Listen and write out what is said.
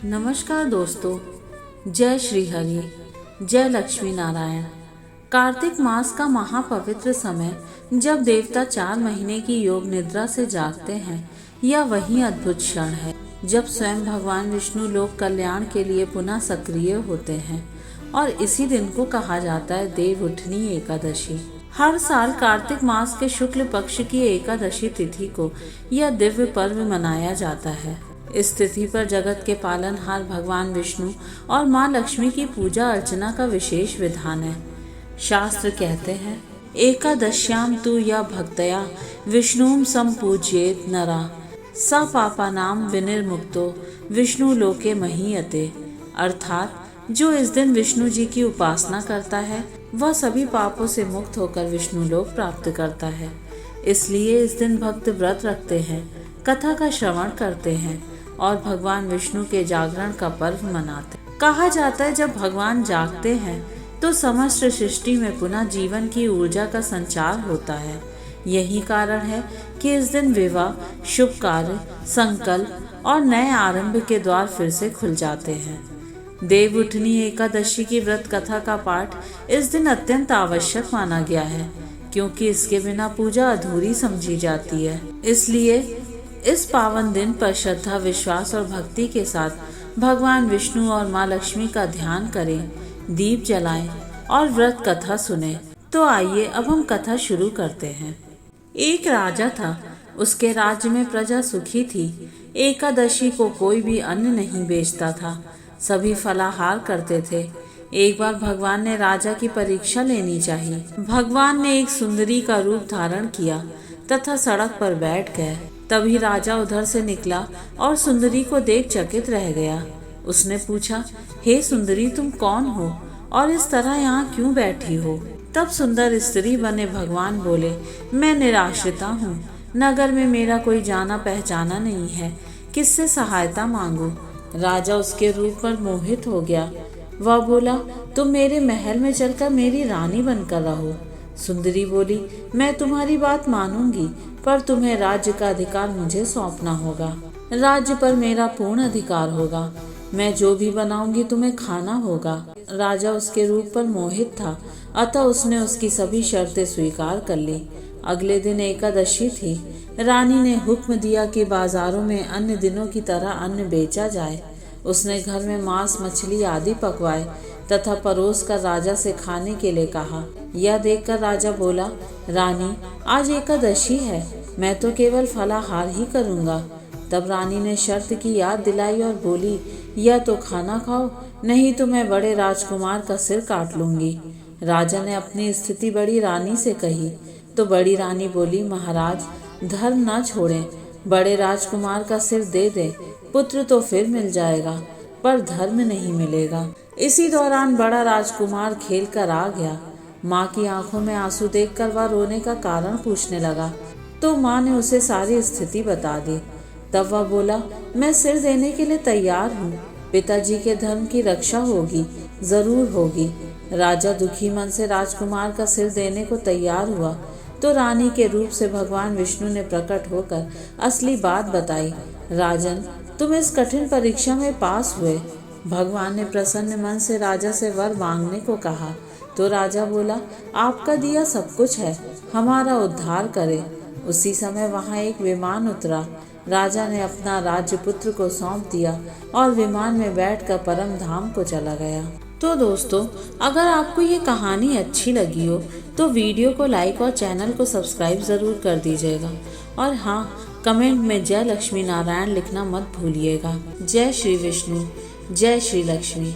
नमस्कार दोस्तों, जय श्री हरि, जय लक्ष्मी नारायण। कार्तिक मास का महापवित्र समय जब देवता 4 महीने की योग निद्रा से जागते हैं, यह वही अद्भुत क्षण है जब स्वयं भगवान विष्णु लोक कल्याण के लिए पुनः सक्रिय होते हैं। और इसी दिन को कहा जाता है देवउठनी एकादशी। हर साल कार्तिक मास के शुक्ल पक्ष की एकादशी तिथि को यह दिव्य पर्व मनाया जाता है। इस तिथि पर जगत के पालनहार भगवान विष्णु और माँ लक्ष्मी की पूजा अर्चना का विशेष विधान है। शास्त्र कहते हैं, एकादश्याम तु या भक्तया विष्णुम संपूज्येत नरा स पापानाम विनिर्मुक्तो विष्णु लोके महीयते। अर्थात जो इस दिन विष्णु जी की उपासना करता है वह सभी पापों से मुक्त होकर विष्णु लोक प्राप्त करता है। इसलिए इस दिन भक्त व्रत रखते हैं, कथा का श्रवण करते हैं और भगवान विष्णु के जागरण का पर्व मनाते हैं। कहा जाता है जब भगवान जागते हैं तो समस्त सृष्टि में पुनः जीवन की ऊर्जा का संचार होता है। यही कारण है कि इस दिन विवाह, शुभ कार्य, संकल्प और नए आरंभ के द्वार फिर से खुल जाते हैं। देवउठनी एकादशी की व्रत कथा का पाठ इस दिन अत्यंत आवश्यक माना गया है, क्योंकि इसके बिना पूजा अधूरी समझी जाती है। इसलिए इस पावन दिन पर श्रद्धा, विश्वास और भक्ति के साथ भगवान विष्णु और माँ लक्ष्मी का ध्यान करें, दीप जलाएं और व्रत कथा सुनें। तो आइए अब हम कथा शुरू करते हैं। एक राजा था, उसके राज्य में प्रजा सुखी थी। एकादशी को कोई भी अन्न नहीं बेचता था, सभी फलाहार करते थे। एक बार भगवान ने राजा की परीक्षा लेनी चाहिए। भगवान ने एक सुंदरी का रूप धारण किया तथा सड़क पर बैठ गए। तभी राजा उधर से निकला और सुंदरी को देख चकित रह गया। उसने पूछा, हे सुंदरी, तुम कौन हो और इस तरह यहाँ क्यों बैठी हो? तब सुंदर स्त्री बने भगवान बोले, मैं निराश्रिता हूँ, नगर में मेरा कोई जाना पहचाना नहीं है, किससे सहायता मांगू? राजा उसके रूप पर मोहित हो गया। वह बोला, तुम मेरे महल में चलकर मेरी रानी बनकर रहो। सुंदरी बोली, मैं तुम्हारी बात मानूंगी, पर तुम्हें राज्य का अधिकार मुझे सौंपना होगा। राज्य पर मेरा पूर्ण अधिकार होगा। मैं जो भी बनाऊंगी तुम्हें खाना होगा। राजा उसके रूप पर मोहित था, अतः उसने उसकी सभी शर्तें स्वीकार कर ली। अगले दिन एकादशी थी। रानी ने हुक्म दिया कि बाजारों में अन्य दिनों की तरह अन्न बेचा जाए। उसने घर में मांस, मछली आदि पकवाए तथा परोस कर राजा से खाने के लिए कहा। यह देखकर राजा बोला, रानी, आज एकादशी है, मैं तो केवल फलाहार ही करूँगा। तब रानी ने शर्त की याद दिलाई और बोली, या तो खाना खाओ, नहीं तो मैं बड़े राजकुमार का सिर काट लूंगी। राजा ने अपनी स्थिति बड़ी रानी से कही तो बड़ी रानी बोली, महाराज, धर्म न छोड़ें, बड़े राजकुमार का सिर दे दें, पुत्र तो फिर मिल जाएगा, पर धर्म नहीं मिलेगा। इसी दौरान बड़ा राजकुमार खेल कर आ गया। माँ की आंखों में आंसू देखकर वह रोने का कारण पूछने लगा, तो माँ ने उसे सारी स्थिति बता दी। तब वह बोला, मैं सिर देने के लिए तैयार हूँ, पिताजी के धर्म की रक्षा होगी, जरूर होगी। राजा दुखी मन से राजकुमार का सिर देने को तैयार हुआ तो रानी के रूप से भगवान विष्णु ने प्रकट होकर असली बात बताई। राजन, तुम इस कठिन परीक्षा में पास हुए। भगवान ने प्रसन्न मन से राजा से वर मांगने को कहा तो राजा बोला, आपका दिया सब कुछ है, हमारा उद्धार करे। उसी समय वहाँ एक विमान उतरा। राजा ने अपना राज्य पुत्र को सौंप दिया और विमान में बैठकर परम धाम को चला गया। तो दोस्तों, अगर आपको ये कहानी अच्छी लगी हो तो वीडियो को लाइक और चैनल को सब्सक्राइब ज़रूर कर दीजिएगा। और हाँ, कमेंट में जय लक्ष्मी नारायण लिखना मत भूलिएगा। जय श्री विष्णु, जय श्री लक्ष्मी।